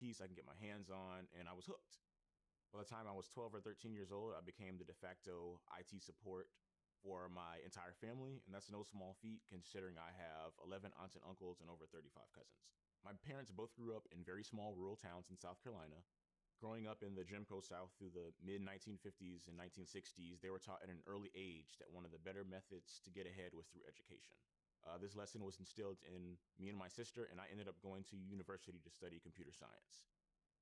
expertise I can get my hands on, and I was hooked. By the time I was 12 or 13 years old, I became the de facto IT support for my entire family, and that's no small feat considering I have 11 aunts and uncles and over 35 cousins. My parents both grew up in very small rural towns in South Carolina. Growing up in the Jim Crow South through the mid-1950s and 1960s, they were taught at an early age that one of the better methods to get ahead was through education. This lesson was instilled in me and my sister, and I ended up going to university to study computer science.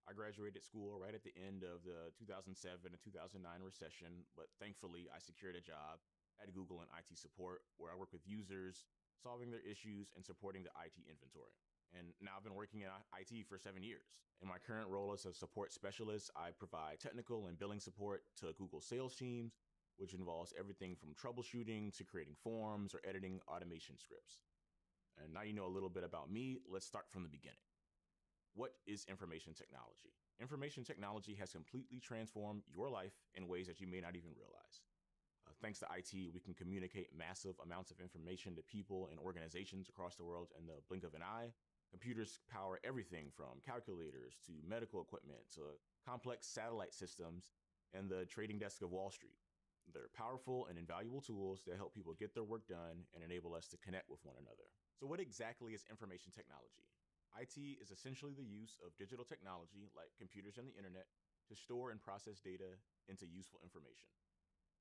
I graduated school right at the end of the 2007 and 2009 recession, but thankfully I secured a job at Google in IT support where I work with users, solving their issues and supporting the IT inventory. And now I've been working in IT for 7 years. In my current role as a support specialist, I provide technical and billing support to Google sales teams, which involves everything from troubleshooting to creating forms or editing automation scripts. And now you know a little bit about me, let's start from the beginning. What is information technology? Information technology has completely transformed your life in ways that you may not even realize. Thanks to IT, we can communicate massive amounts of information to people and organizations across the world in the blink of an eye. Computers power everything from calculators to medical equipment to complex satellite systems and the trading desk of Wall Street. They're powerful and invaluable tools that help people get their work done and enable us to connect with one another. So what exactly is information technology? IT is essentially the use of digital technology, like computers and the internet, to store and process data into useful information.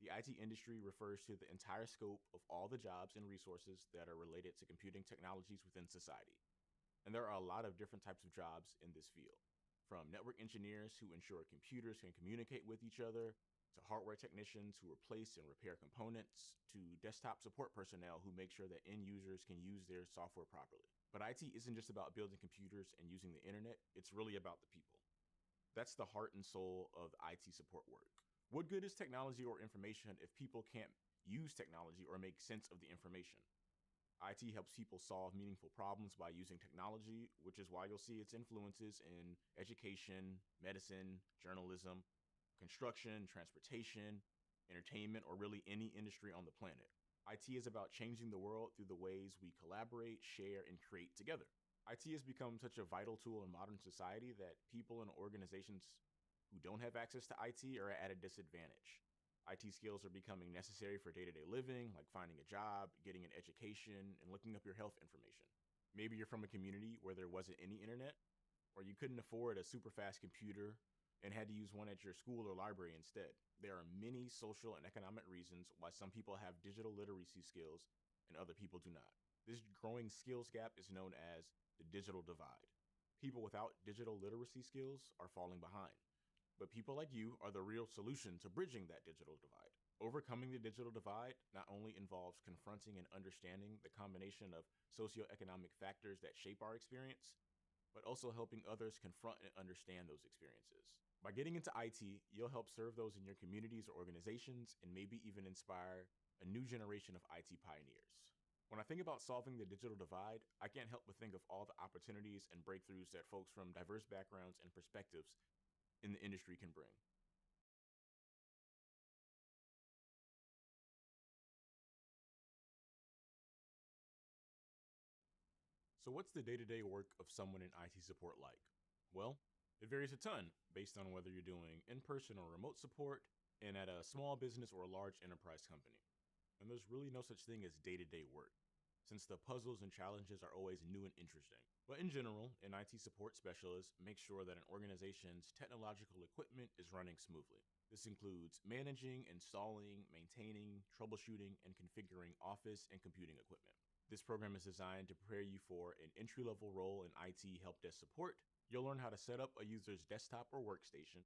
The IT industry refers to the entire scope of all the jobs and resources that are related to computing technologies within society. And there are a lot of different types of jobs in this field, from network engineers who ensure computers can communicate with each other, to hardware technicians who replace and repair components, to desktop support personnel who make sure that end users can use their software properly. But IT isn't just about building computers and using the internet, it's really about the people. That's the heart and soul of IT support work. What good is technology or information if people can't use technology or make sense of the information? IT helps people solve meaningful problems by using technology, which is why you'll see its influences in education, medicine, journalism, construction, transportation, entertainment, or really any industry on the planet. IT is about changing the world through the ways we collaborate, share, and create together. IT has become such a vital tool in modern society that people and organizations who don't have access to IT are at a disadvantage. IT skills are becoming necessary for day-to-day living, like finding a job, getting an education, and looking up your health information. Maybe you're from a community where there wasn't any internet, or you couldn't afford a super fast computer and had to use one at your school or library instead. There are many social and economic reasons why some people have digital literacy skills and other people do not. This growing skills gap is known as the digital divide. People without digital literacy skills are falling behind. But people like you are the real solution to bridging that digital divide. Overcoming the digital divide not only involves confronting and understanding the combination of socioeconomic factors that shape our experience, but also helping others confront and understand those experiences. By getting into IT, you'll help serve those in your communities or organizations and maybe even inspire a new generation of IT pioneers. When I think about solving the digital divide, I can't help but think of all the opportunities and breakthroughs that folks from diverse backgrounds and perspectives in the industry can bring. So what's the day-to-day work of someone in IT support like? Well, it varies a ton based on whether you're doing in-person or remote support and at a small business or a large enterprise company. And there's really no such thing as day-to-day work, since the puzzles and challenges are always new and interesting. But in general, an IT support specialist makes sure that an organization's technological equipment is running smoothly. This includes managing, installing, maintaining, troubleshooting, and configuring office and computing equipment. This program is designed to prepare you for an entry-level role in IT help desk support. You'll learn how to set up a user's desktop or workstation,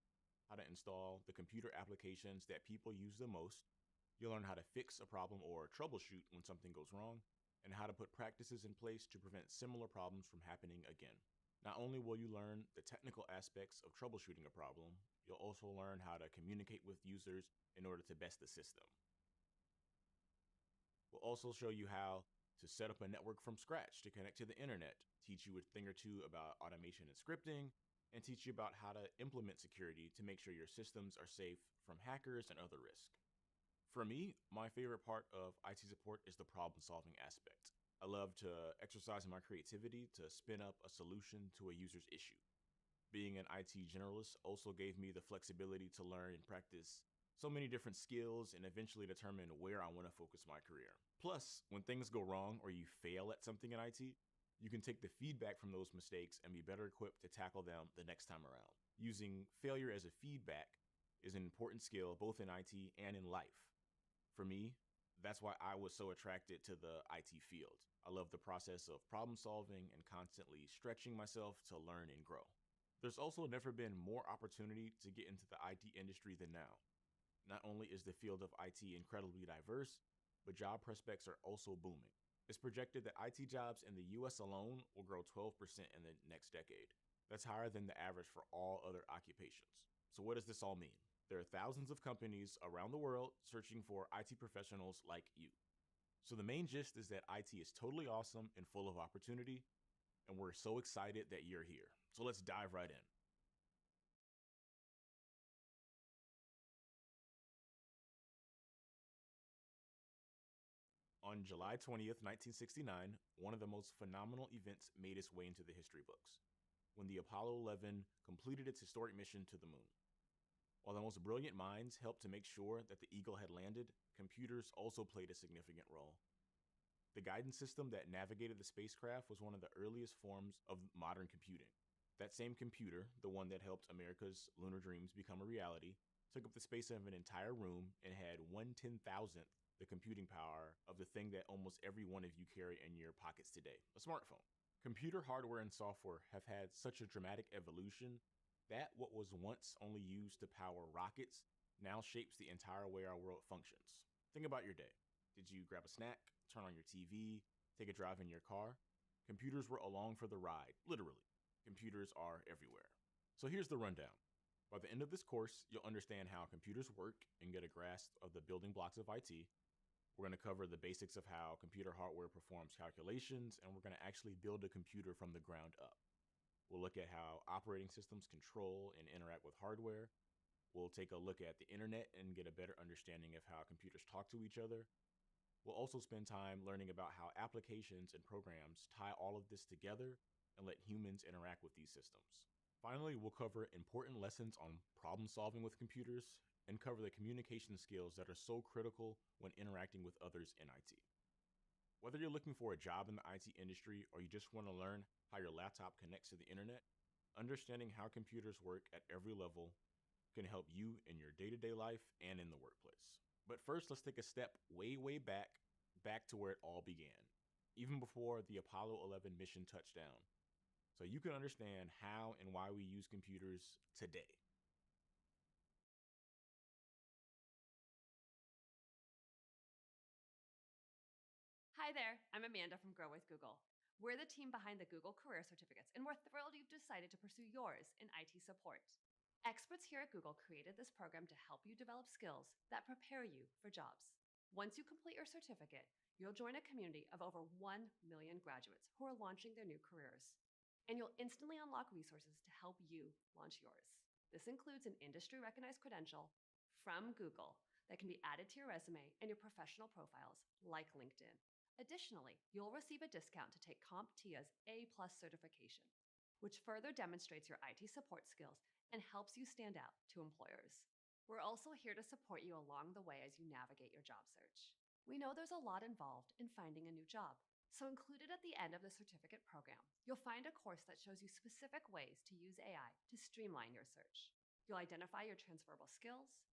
how to install the computer applications that people use the most. You'll learn how to fix a problem or troubleshoot when something goes wrong, and how to put practices in place to prevent similar problems from happening again. Not only will you learn the technical aspects of troubleshooting a problem, you'll also learn how to communicate with users in order to best assist them. We'll also show you how to set up a network from scratch to connect to the internet, teach you a thing or two about automation and scripting, and teach you about how to implement security to make sure your systems are safe from hackers and other risks. For me, my favorite part of IT support is the problem-solving aspect. I love to exercise my creativity to spin up a solution to a user's issue. Being an IT generalist also gave me the flexibility to learn and practice so many different skills and eventually determine where I want to focus my career. Plus, when things go wrong or you fail at something in IT, you can take the feedback from those mistakes and be better equipped to tackle them the next time around. Using failure as a feedback is an important skill both in IT and in life. For me, that's why I was so attracted to the IT field. I love the process of problem solving and constantly stretching myself to learn and grow. There's also never been more opportunity to get into the IT industry than now. Not only is the field of IT incredibly diverse, but job prospects are also booming. It's projected that IT jobs in the US alone will grow 12% in the next decade. That's higher than the average for all other occupations. So, what does this all mean? There are thousands of companies around the world searching for IT professionals like you. So, the main gist is that IT is totally awesome and full of opportunity, and we're so excited that you're here. So, let's dive right in. On July 20th, 1969, one of the most phenomenal events made its way into the history books when the Apollo 11 completed its historic mission to the moon. While the most brilliant minds helped to make sure that the Eagle had landed, computers also played a significant role. The guidance system that navigated the spacecraft was one of the earliest forms of modern computing. That same computer, the one that helped America's lunar dreams become a reality, took up the space of an entire room and had 1/10,000th the computing power of the thing that almost every one of you carry in your pockets today, a smartphone. Computer hardware and software have had such a dramatic evolution that what was once only used to power rockets now shapes the entire way our world functions. Think about your day. Did you grab a snack, turn on your TV, take a drive in your car? Computers were along for the ride, literally. Computers are everywhere. So here's the rundown. By the end of this course, you'll understand how computers work and get a grasp of the building blocks of IT. We're going to cover the basics of how computer hardware performs calculations, and we're going to actually build a computer from the ground up. We'll look at how operating systems control and interact with hardware. We'll take a look at the internet and get a better understanding of how computers talk to each other. We'll also spend time learning about how applications and programs tie all of this together and let humans interact with these systems. Finally, we'll cover important lessons on problem solving with computers and cover the communication skills that are so critical when interacting with others in IT. Whether you're looking for a job in the IT industry or you just want to learn how your laptop connects to the internet, understanding how computers work at every level can help you in your day-to-day life and in the workplace. But first, let's take a step way back to where it all began, even before the Apollo 11 mission touched down, so you can understand how and why we use computers today. Hi there, I'm Amanda from Grow with Google. We're the team behind the Google Career Certificates, and we're thrilled you've decided to pursue yours in IT support. Experts here at Google created this program to help you develop skills that prepare you for jobs. Once you complete your certificate, you'll join a community of over 1 million graduates who are launching their new careers. And you'll instantly unlock resources to help you launch yours. This includes an industry recognized credential from Google that can be added to your resume and your professional profiles, like LinkedIn. Additionally, you'll receive a discount to take CompTIA's A+ certification, which further demonstrates your IT support skills and helps you stand out to employers. We're also here to support you along the way as you navigate your job search. We know there's a lot involved in finding a new job, so included at the end of the certificate program, you'll find a course that shows you specific ways to use AI to streamline your search. You'll identify your transferable skills,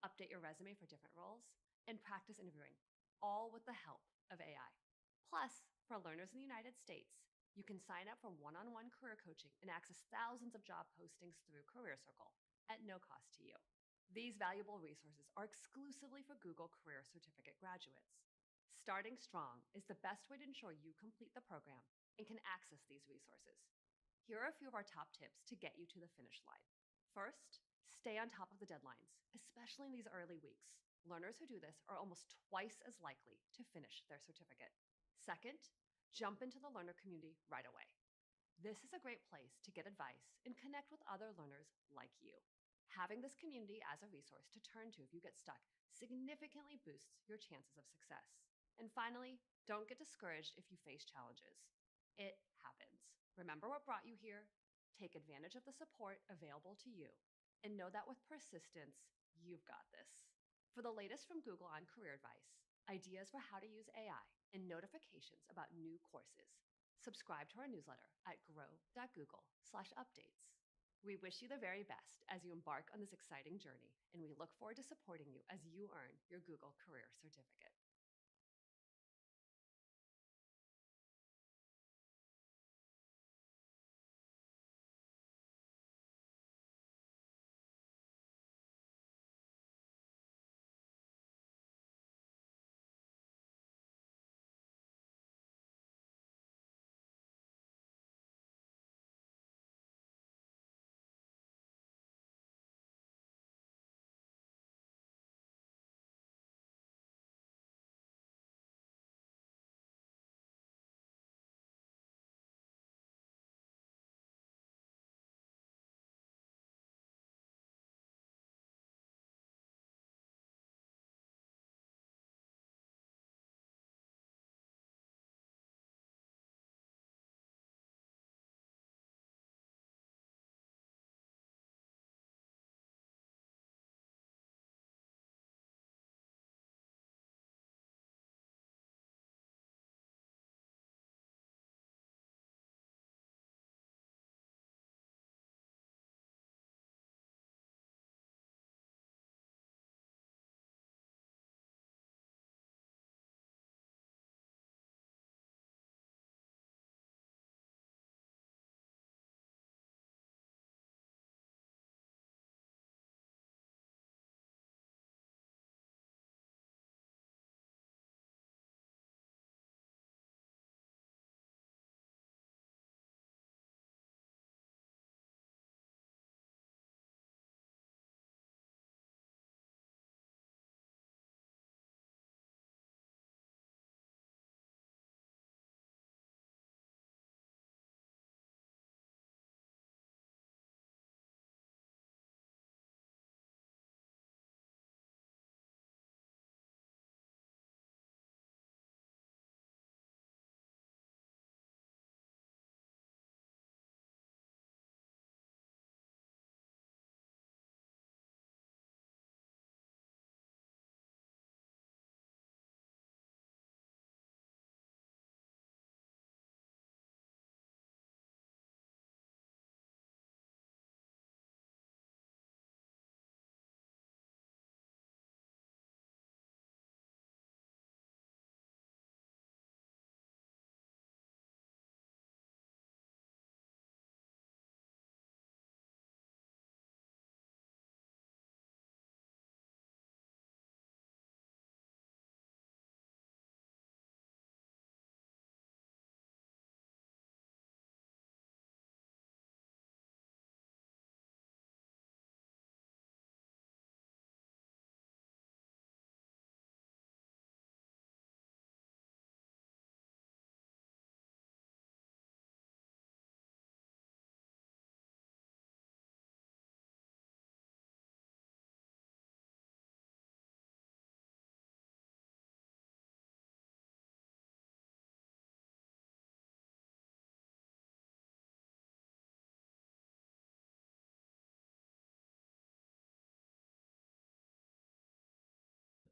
update your resume for different roles, and practice interviewing, all with the help of AI. Plus, for learners in the United States, you can sign up for one-on-one career coaching and access thousands of job postings through Career Circle at no cost to you. These valuable resources are exclusively for Google Career Certificate graduates. Starting strong is the best way to ensure you complete the program and can access these resources. Here are a few of our top tips to get you to the finish line. First, stay on top of the deadlines, especially in these early weeks. Learners who do this are almost twice as likely to finish their certificate. Second, jump into the learner community right away. This is a great place to get advice and connect with other learners like you. Having this community as a resource to turn to if you get stuck significantly boosts your chances of success. And finally, don't get discouraged if you face challenges. It happens. Remember what brought you here, Take advantage of the support available to you, and know that with persistence, you've got this. For the latest from Google on career advice, ideas for how to use AI, and notifications about new courses, subscribe to our newsletter at grow.google/updates. We wish you the very best as you embark on this exciting journey, and we look forward to supporting you as you earn your Google Career Certificate.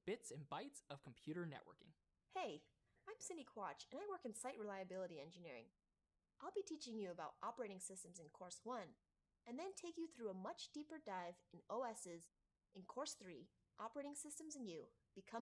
Bits and bytes of computer networking. Hey, I'm Cindy Quach, and I work in Site Reliability Engineering. I'll be teaching you about operating systems in Course 1, and then take you through a much deeper dive in OSs in Course 3, Operating Systems and You, Become